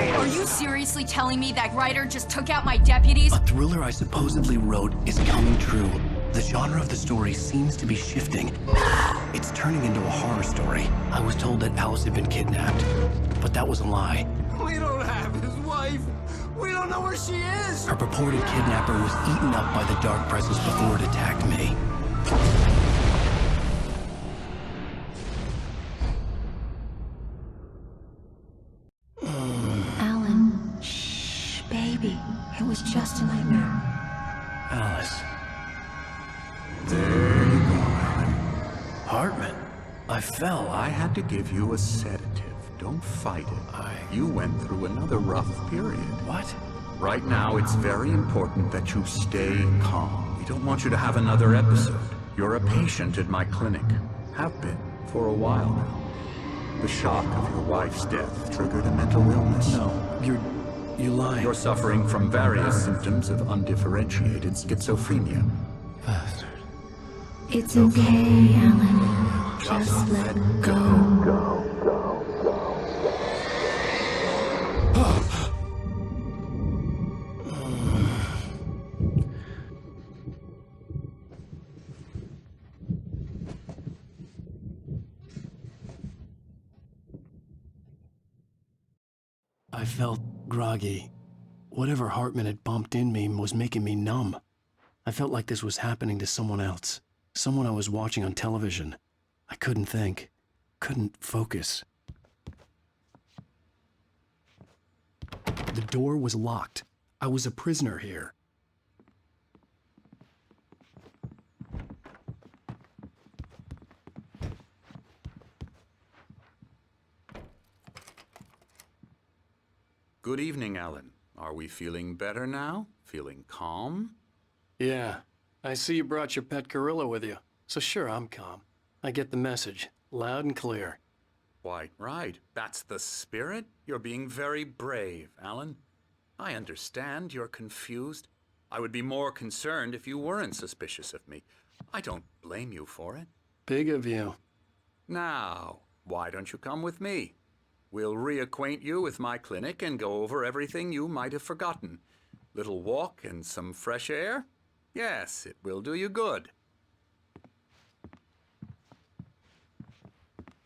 Are you seriously telling me that writer just took out my deputies? A thriller I supposedly wrote is coming true. The genre of the story seems to be shifting. It's turning into a horror story. I was told that Alice had been kidnapped, but that was a lie. We don't have his wife. We don't know where she is. Her purported kidnapper was eaten up by the dark presence before it attacked me. Alan, shh, baby. It was just a nightmare. Alice. There you go, Alan. Hartman. I fell. I had to give you a sedative. Don't fight it. You went through another rough period. What? Right now, it's very important that you stay calm. We don't want you to have another episode. You're a patient at my clinic. Have been for a while now. The shock of your wife's death triggered a mental illness. No, you're lying. You're suffering from various symptoms of undifferentiated schizophrenia. Bastard. It's okay, Alan. Just let go. I felt groggy. Whatever Hartman had pumped in me was making me numb. I felt like this was happening to someone else. Someone I was watching on television. I couldn't think. Couldn't focus. The door was locked. I was a prisoner here. Good evening, Alan. Are we feeling better now? Feeling calm? Yeah. I see you brought your pet gorilla with you. So sure, I'm calm. I get the message. Loud and clear. Quite right. That's the spirit. You're being very brave, Alan. I understand you're confused. I would be more concerned if you weren't suspicious of me. I don't blame you for it. Big of you. Now, why don't you come with me? We'll reacquaint you with my clinic and go over everything you might have forgotten. Little walk and some fresh air? Yes, it will do you good.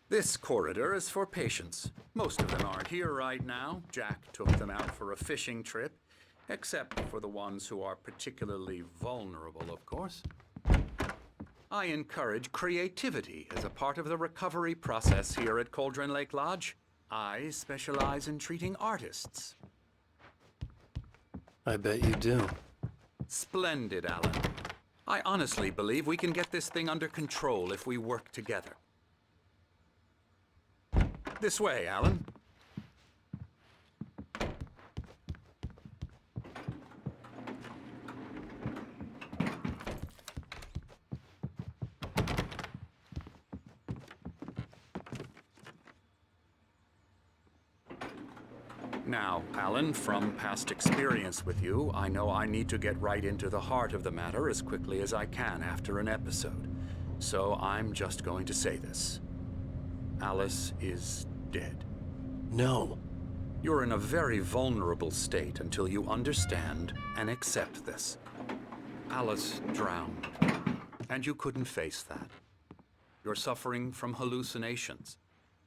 This corridor is for patients. Most of them aren't here right now. Jack took them out for a fishing trip, except for the ones who are particularly vulnerable, of course. I encourage creativity as a part of the recovery process here at Cauldron Lake Lodge. I specialize in treating artists. I bet you do. Splendid, Alan. I honestly believe we can get this thing under control if we work together. This way, Alan. Now, Alan, from past experience with you, I know I need to get right into the heart of the matter as quickly as I can after an episode. So I'm just going to say this. Alice is dead. No. You're in a very vulnerable state until you understand and accept this. Alice drowned, and you couldn't face that. You're suffering from hallucinations,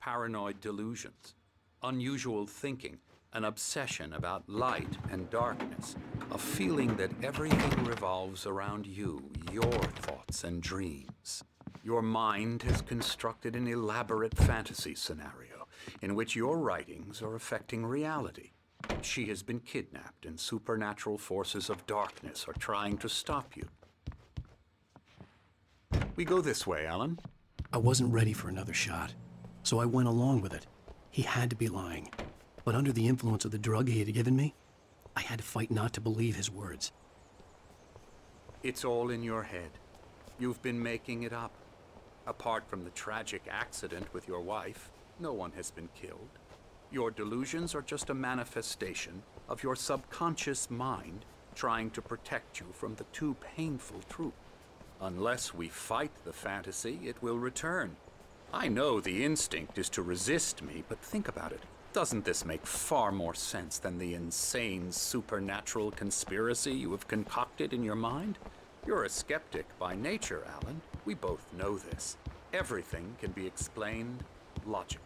paranoid delusions, unusual thinking, an obsession about light and darkness, a feeling that everything revolves around you, your thoughts and dreams. Your mind has constructed an elaborate fantasy scenario in which your writings are affecting reality. She has been kidnapped and supernatural forces of darkness are trying to stop you. We go this way, Alan. I wasn't ready for another shot, so I went along with it. He had to be lying. But under the influence of the drug he had given me, I had to fight not to believe his words. It's all in your head. You've been making it up. Apart from the tragic accident with your wife, no one has been killed. Your delusions are just a manifestation of your subconscious mind trying to protect you from the too painful truth. Unless we fight the fantasy, it will return. I know the instinct is to resist me, but think about it. Doesn't this make far more sense than the insane supernatural conspiracy you have concocted in your mind? You're a skeptic by nature, Alan. We both know this. Everything can be explained logically.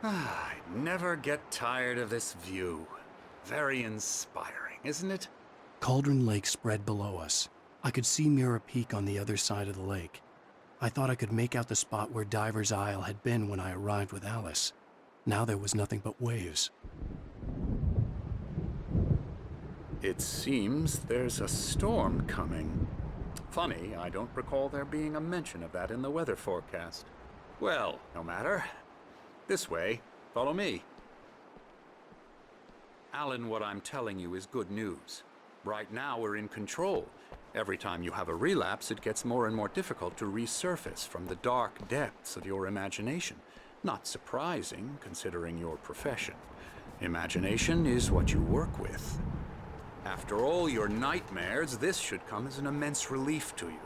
I never get tired of this view. Very inspiring, isn't it? Cauldron Lake spread below us. I could see Mirror Peak on the other side of the lake. I thought I could make out the spot where Diver's Isle had been when I arrived with Alice. Now there was nothing but waves. It seems there's a storm coming. Funny, I don't recall there being a mention of that in the weather forecast. Well, no matter. This way. Follow me. Alan, what I'm telling you is good news. Right now, we're in control. Every time you have a relapse, it gets more and more difficult to resurface from the dark depths of your imagination. Not surprising, considering your profession. Imagination is what you work with. After all your nightmares, this should come as an immense relief to you.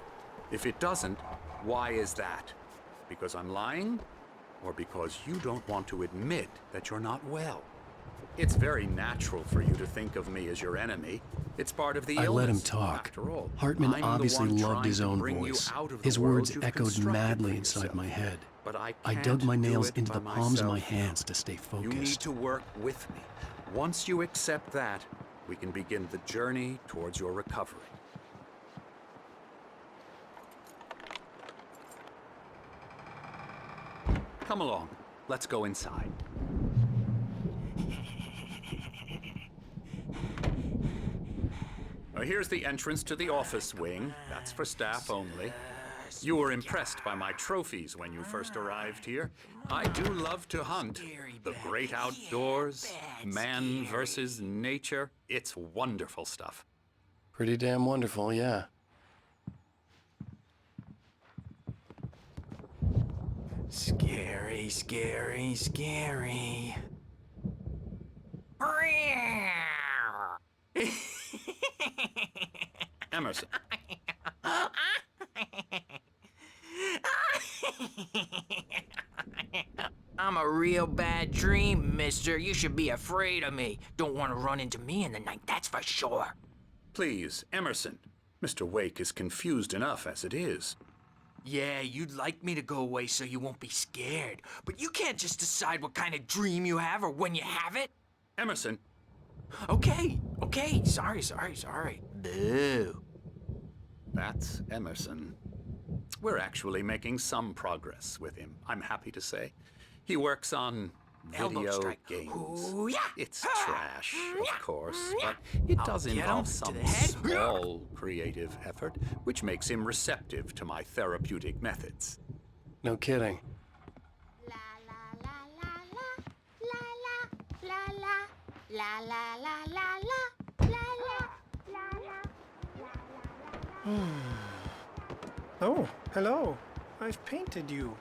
If it doesn't, why is that? Because I'm lying? Or because you don't want to admit that you're not well? It's very natural for you to think of me as your enemy. It's part of the illness. I let him talk. After all, Hartman I'm the obviously one loved trying his to own bring you voice. out of the His world words you've echoed constructed madly for inside yourself. my head. But I I can't dug my do nails it into by the palms of my myself. hands to stay You need focused. to work with me. Once you accept that, we can begin the journey towards your recovery. Come along. Let's go inside. Here's the entrance to the office wing. That's for staff only. You were impressed by my trophies when you first arrived here. I do love to hunt. The great outdoors, man versus nature. It's wonderful stuff. Pretty damn wonderful, yeah. Scary, scary, scary. Emerson. I'm a real bad dream, mister. You should be afraid of me. Don't want to run into me in the night, that's for sure. Please, Emerson. Mr. Wake is confused enough as it is. Yeah, you'd like me to go away so you won't be scared. But you can't just decide what kind of dream you have or when you have it. Emerson. Okay, sorry. Boo. That's Emerson. We're actually making some progress with him, I'm happy to say. He works on Elbow video strike. games. Ooh, yeah. It's trash, of course, but it does I'll get involve him to some the head. small creative effort, which makes him receptive to my therapeutic methods. No kidding. La la la la la la la la la la la la la la la la. Oh, hello. I've painted you.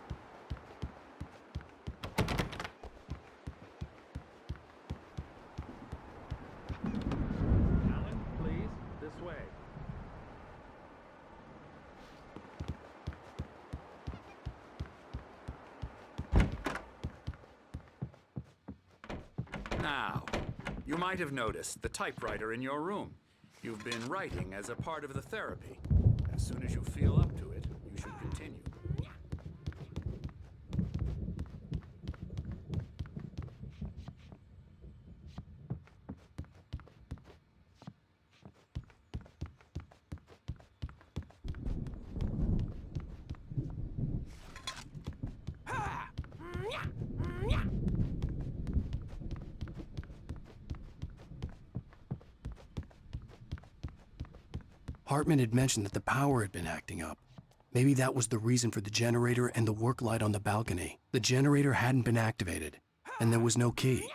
Alan, please, this way. Now, you might have noticed the typewriter in your room. You've been writing as a part of the therapy. As soon as you feel up to it, you should continue. Hartman had mentioned that the power had been acting up. Maybe that was the reason for the generator and the work light on the balcony. The generator hadn't been activated, and there was no key.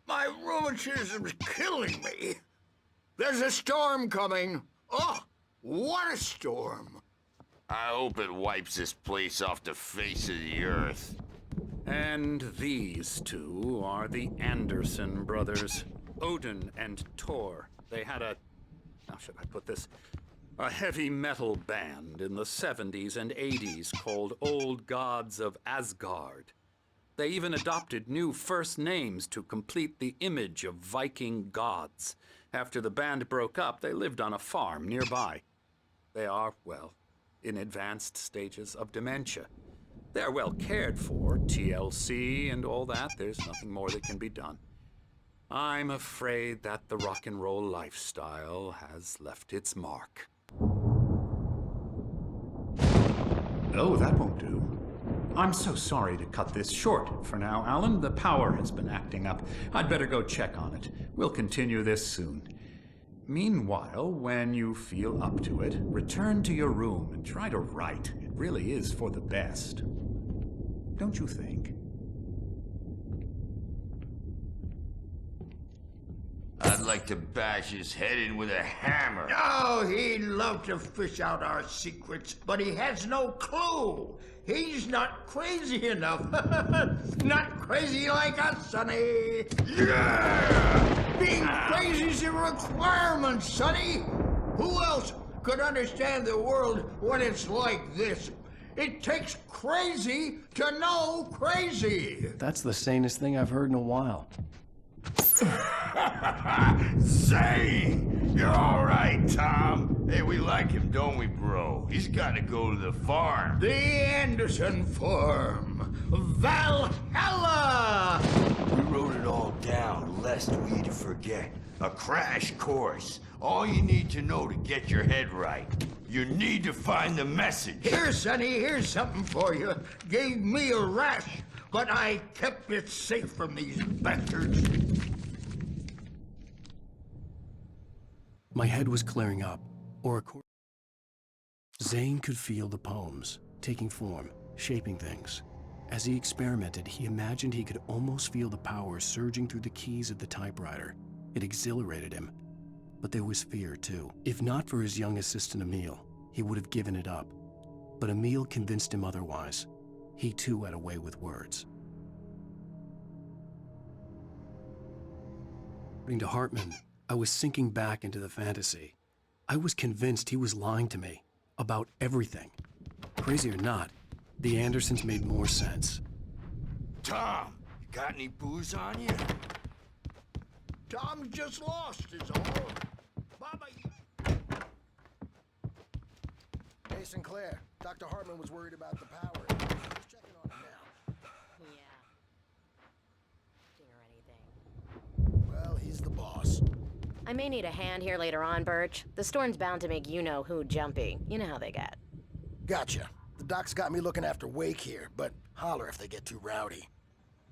My rheumatism's killing me. There's a storm coming. Oh, what a storm. I hope it wipes this place off the face of the earth. And these two are the Anderson brothers, Odin and Tor. They had how should I put this? A heavy metal band in the 70s and 80s called Old Gods of Asgard. They even adopted new first names to complete the image of Viking gods. After the band broke up, they lived on a farm nearby. They are, well, in advanced stages of dementia. They're well cared for, TLC and all that. There's nothing more that can be done. I'm afraid that the rock and roll lifestyle has left its mark. Oh, that won't do. I'm so sorry to cut this short for now, Alan. The power has been acting up. I'd better go check on it. We'll continue this soon. Meanwhile, when you feel up to it, return to your room and try to write. It really is for the best. Don't you think? I'd like to bash his head in with a hammer. Oh, he'd love to fish out our secrets, but he has no clue. He's not crazy enough. Not crazy like us, Sonny. Yeah! Being crazy's a requirement, Sonny. Who else could understand the world when it's like this? It takes crazy to know crazy. That's the sanest thing I've heard in a while. Zane! You're all right, Tom. Hey, we like him, don't we, bro? He's got to go to the farm. The Anderson Farm. Valhalla! We wrote it all down, lest we forget. A crash course. All you need to know to get your head right. You need to find the message. Here, Sonny, here's something for you. Gave me a rash, but I kept it safe from these bastards. My head was clearing up, or Zane could feel the poems, taking form, shaping things. As he experimented, he imagined he could almost feel the power surging through the keys of the typewriter. It exhilarated him. But there was fear, too. If not for his young assistant Emil, he would have given it up. But Emil convinced him otherwise. He, too, had a way with words. According to Hartman, I was sinking back into the fantasy. I was convinced he was lying to me about everything. Crazy or not, the Andersons made more sense. Tom, you got any booze on you? Tom just lost is all. Baba, Hey, Sinclair. Dr. Hartman was worried about the power. He's checking on him now. Yeah. Or anything. Well, he's the boss. I may need a hand here later on, Birch. The storm's bound to make you-know-who jumpy. You know how they get. Gotcha. The doc's got me looking after Wake here, but holler if they get too rowdy.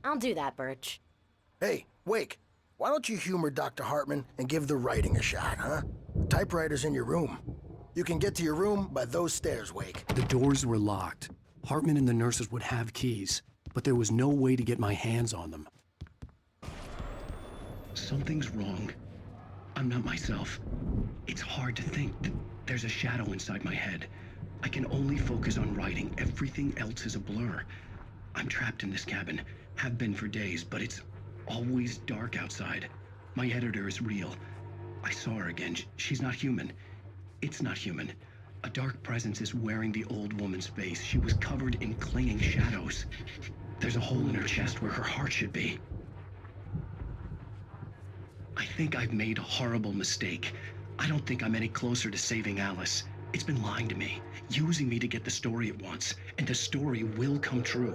I'll do that, Birch. Hey, Wake, why don't you humor Dr. Hartman and give the writing a shot, huh? The typewriter's in your room. You can get to your room by those stairs, Wake. The doors were locked. Hartman and the nurses would have keys, but there was no way to get my hands on them. Something's wrong. I'm not myself. It's hard to think. There's a shadow inside my head. I can only focus on writing. Everything else is a blur. I'm trapped in this cabin. Have been for days, but it's Always dark outside. My editor is real. I saw her again. She's not human. It's not human. A dark presence is wearing the old woman's face. She was covered in clinging shadows. There's a hole in her chest where her heart should be. I think I've made a horrible mistake. I don't think I'm any closer to saving Alice. It's been lying to me, using me to get the story it wants, and the story will come true.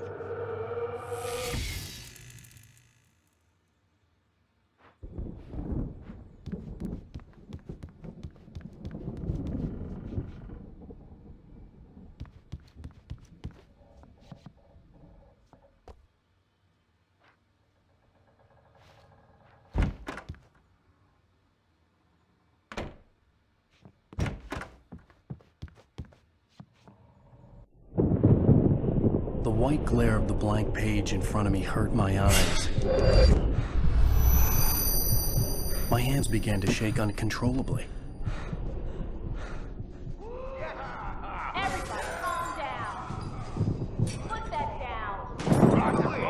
The white glare of the blank page in front of me hurt my eyes. My hands began to shake uncontrollably. Everybody, calm down. Put that down.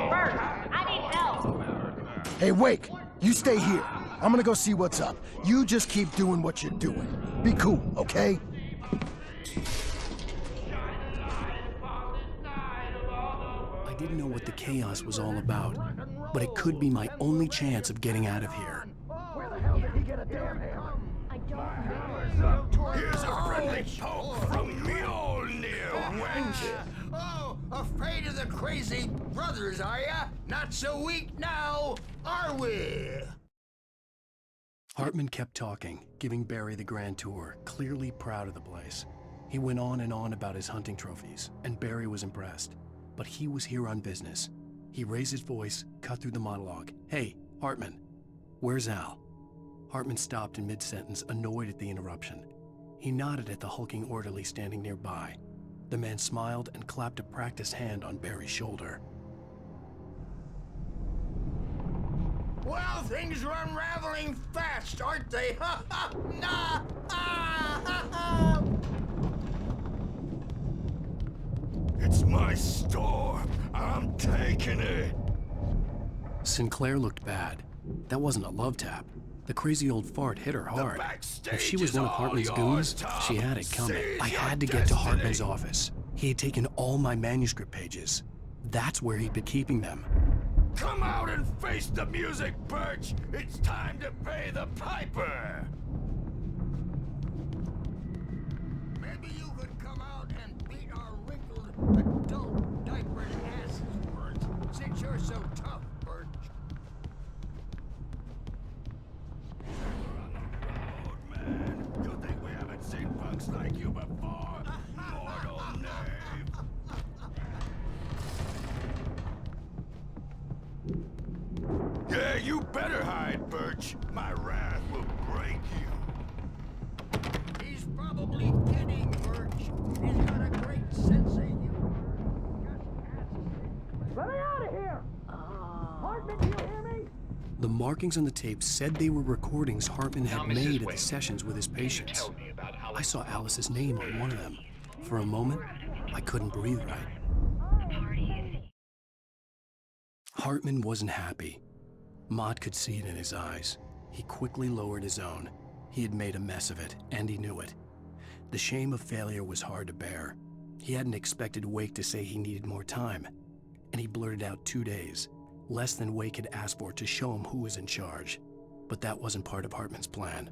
Bert, I need help. Hey, Wake, you stay here. I'm gonna go see what's up. You just keep doing what you're doing. Be cool, okay? I didn't know what the chaos was all about, but it could be my only chance of getting out of here. Where the hell did he get a damn hammer? Here's a friendly poke from Mjolnir, wench. Oh, afraid of the crazy brothers, are ya? Not so weak now, are we? Hartman kept talking, giving Barry the grand tour, clearly proud of the place. He went on and on about his hunting trophies, and Barry was impressed. But he was here on business. He raised his voice, cut through the monologue. Hey, Hartman, where's Al? Hartman stopped in mid-sentence, annoyed at the interruption. He nodded at the hulking orderly standing nearby. The man smiled and clapped a practiced hand on Barry's shoulder. Well, things are unraveling fast, aren't they? Ha ha! Nah! Ah! Ha ha! It's my store. I'm taking it. Sinclair looked bad. That wasn't a love tap. The crazy old fart hit her hard. If she was one of Hartman's goons, she had it coming. I had to get to Hartman's office. He had taken all my manuscript pages. That's where he'd been keeping them. Come out and face the music, Birch. It's time to pay the piper. Maybe you could come out and beat our wrinkled, adult diapered asses for it, since you're so tough, Birch. We're on the road, man. You think we haven't seen punks like you before? Mortal knave. Yeah, you better hide, Birch. My wrath will break you. He's probably kidding, Birch. He's got a great sense of humor. Let me out of here! Hartman, you hear me? The markings on the tape said they were recordings Hartman had made at the sessions with his patients. I saw Alice's name on one of them. For a moment, I couldn't breathe right. Hartman wasn't happy. Mott could see it in his eyes. He quickly lowered his own. He had made a mess of it, and he knew it. The shame of failure was hard to bear. He hadn't expected Wake to say he needed more time, and he blurted out 2 days, less than Wake had asked for to show him who was in charge. But that wasn't part of Hartman's plan.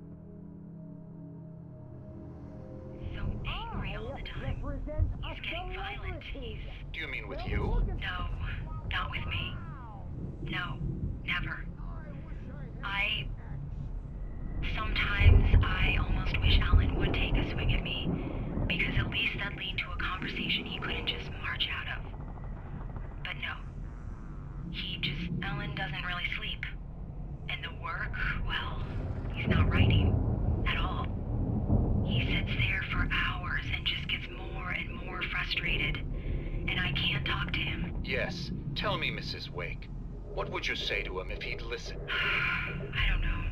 So angry all the time. He's getting violent. Do you mean with you? No, not with me. No, never. Sometimes I almost wish Alan would take a swing at me, because at least that'd lead to a conversation he couldn't just march out of. But no. Alan doesn't really sleep. And the work, well, he's not writing at all. He sits there for hours and just gets more and more frustrated. And I can't talk to him. Yes. Tell me, Mrs. Wake. What would you say to him if he'd listen? I don't know.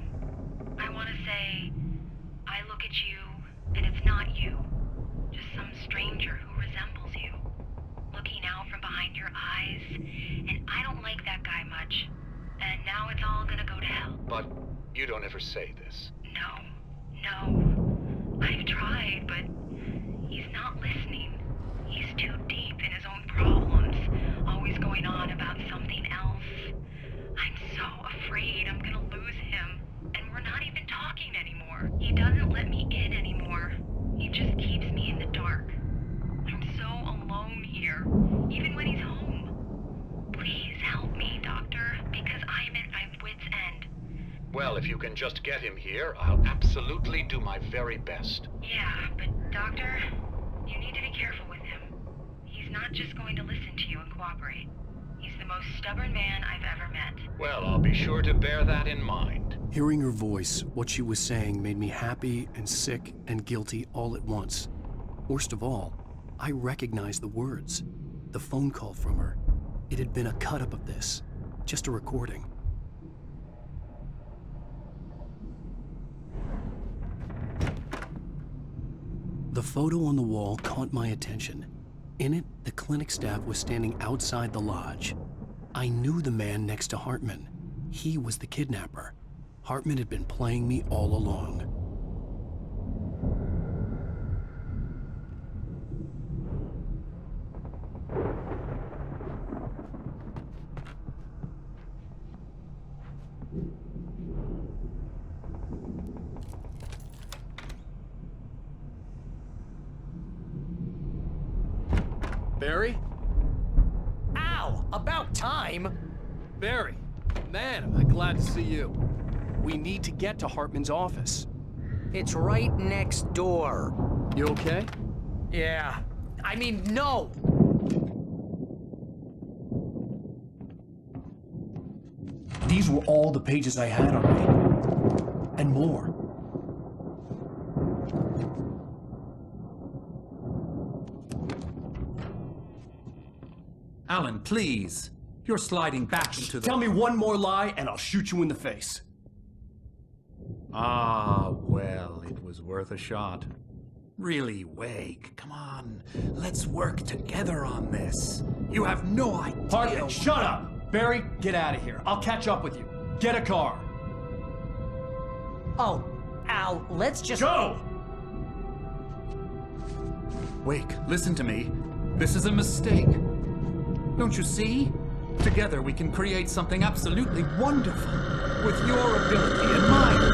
I want to say, I look at you, and it's not you. Just some stranger who resembles you. Looking out from behind your eyes, and I don't like that guy much. And now don't ever say this. No. I've tried, but he's not listening. He's too deep in his own problems, always going on about something else. I'm so afraid I'm gonna lose him, and we're not even talking anymore. He doesn't let me in anymore. He just keeps me in the dark. I'm so alone here, even when he's home. Please help me, Doctor, because I'm at my wit's end. Well, if you can just get him here, I'll absolutely do my very best. Yeah, but Doctor, you need to be careful with him. He's not just going to listen to you and cooperate. He's the most stubborn man I've ever met. Well, I'll be sure to bear that in mind. Hearing her voice, what she was saying made me happy and sick and guilty all at once. Worst of all, I recognized the words. The phone call from her. It had been a cut-up of this. Just a recording. The photo on the wall caught my attention. In it, the clinic staff was standing outside the lodge. I knew the man next to Hartman. He was the kidnapper. Hartman had been playing me all along. Barry? Ow! About time! Barry, man, am I glad to see you. We need to get to Hartman's office. It's right next door. You okay? Yeah. I mean, no! These were all the pages I had on me. And more. Alan, please. You're sliding back into the... Tell me one more lie and I'll shoot you in the face. Ah, well, it was worth a shot. Really, Wake, come on. Let's work together on this. You have no idea... Hartman, shut up! Barry, get out of here. I'll catch up with you. Get a car. Oh, Al, let's just... Go! Wake, listen to me. This is a mistake. Don't you see? Together we can create something absolutely wonderful. With your ability and mine.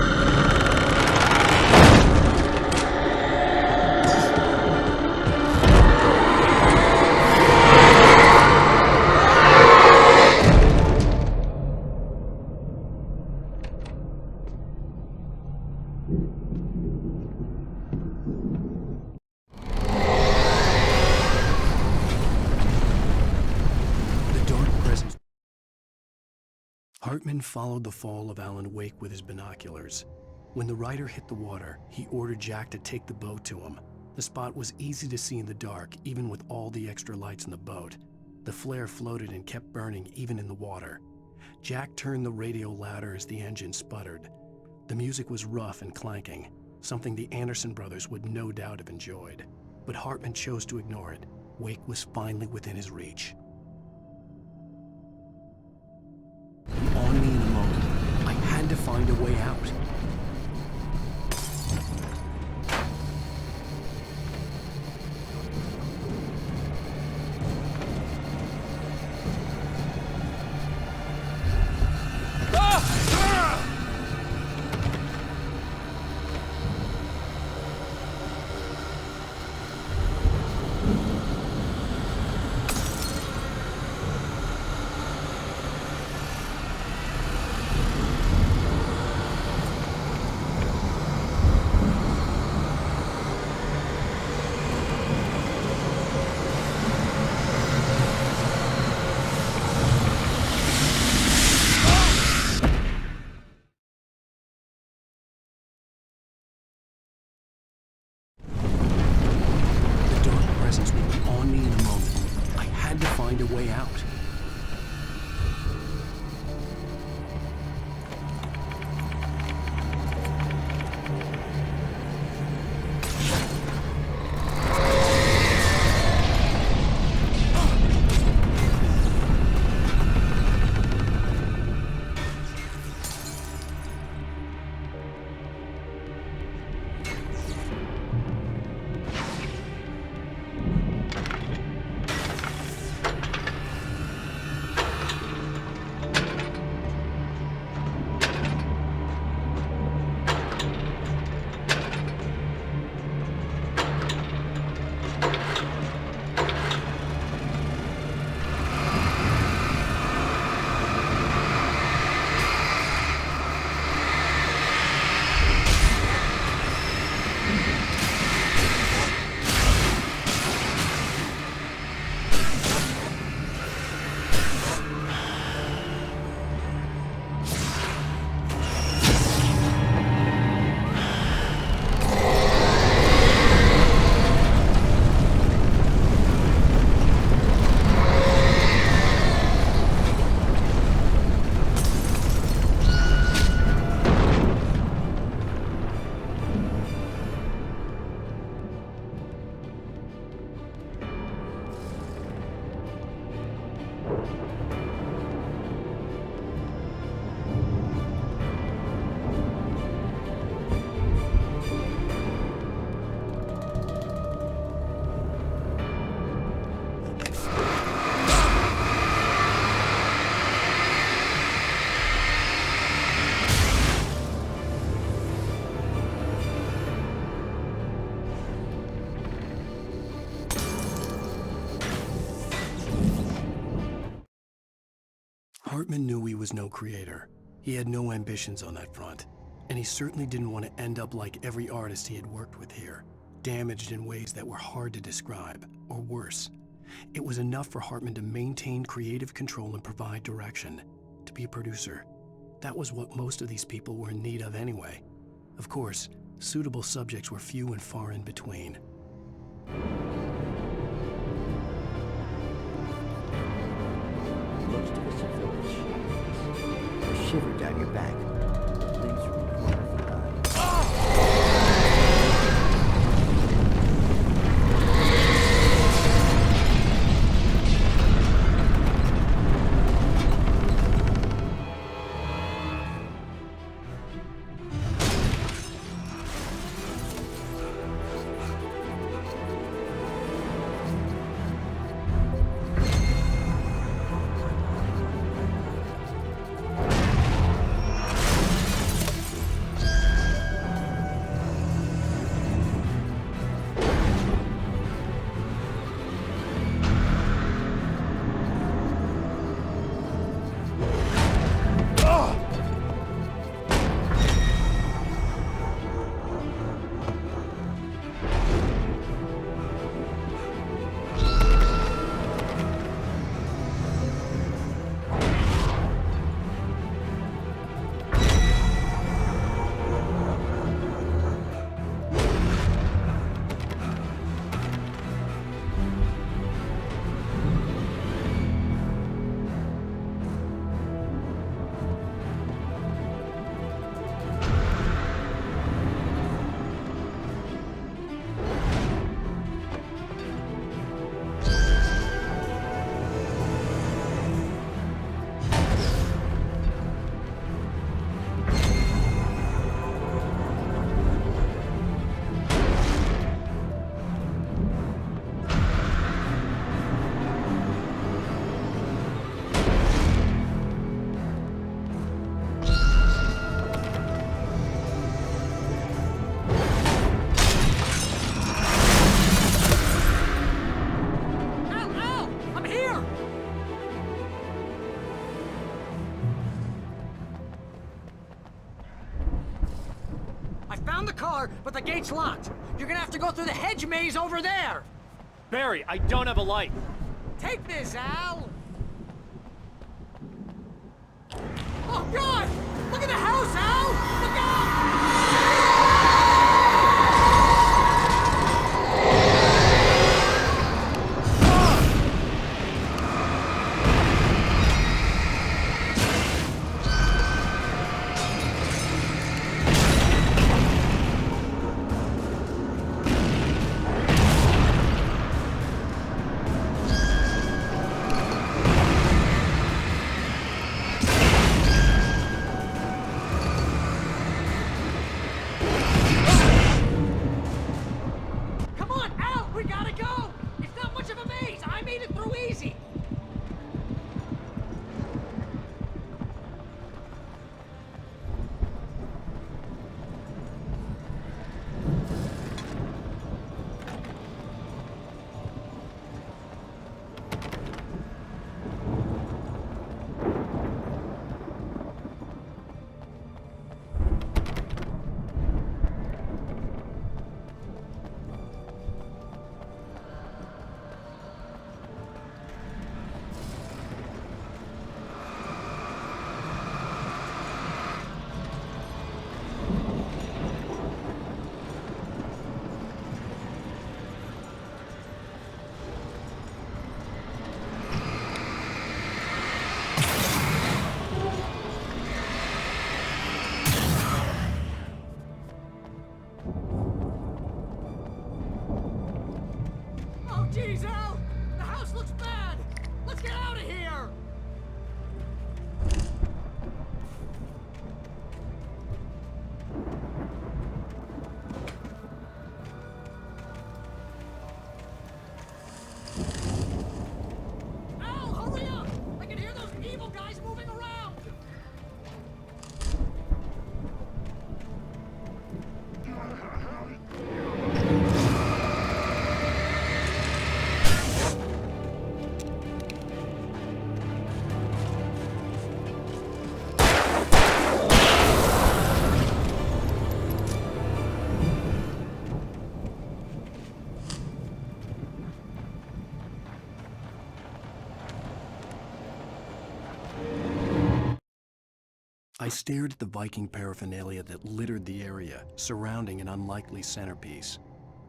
Hartman followed the fall of Alan Wake with his binoculars. When the rider hit the water, he ordered Jack to take the boat to him. The spot was easy to see in the dark, even with all the extra lights in the boat. The flare floated and kept burning even in the water. Jack turned the radio louder as the engine sputtered. The music was rough and clanking, something the Anderson brothers would no doubt have enjoyed. But Hartman chose to ignore it. Wake was finally within his reach. On me in a moment. I had to find a way out. Hartman knew he was no creator. He had no ambitions on that front. And he certainly didn't want to end up like every artist he had worked with here, damaged in ways that were hard to describe, or worse. It was enough for Hartman to maintain creative control and provide direction, to be a producer. That was what most of these people were in need of anyway. Of course, suitable subjects were few and far in between. Most of us are filled with shivers. A shiver down your back. Leaves from the corner of your eye. But the gate's locked. You're gonna have to go through the hedge maze over there. Barry, I don't have a light. Take this, Al. Oh, God! Look at the house, Al! Look out! I stared at the Viking paraphernalia that littered the area, surrounding an unlikely centerpiece.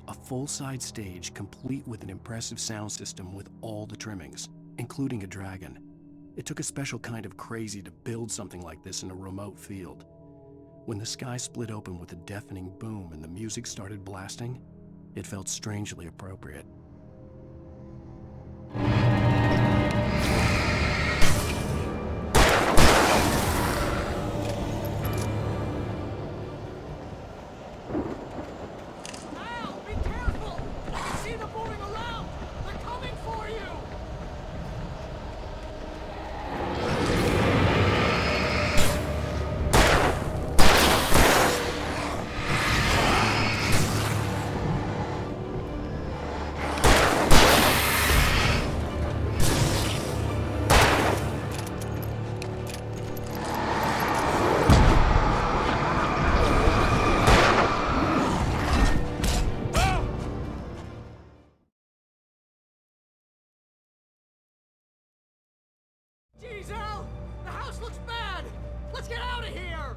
A full-size stage complete with an impressive sound system with all the trimmings, including a dragon. It took a special kind of crazy to build something like this in a remote field. When the sky split open with a deafening boom and the music started blasting, it felt strangely appropriate. Jeez, Al! The house looks bad! Let's get out of here!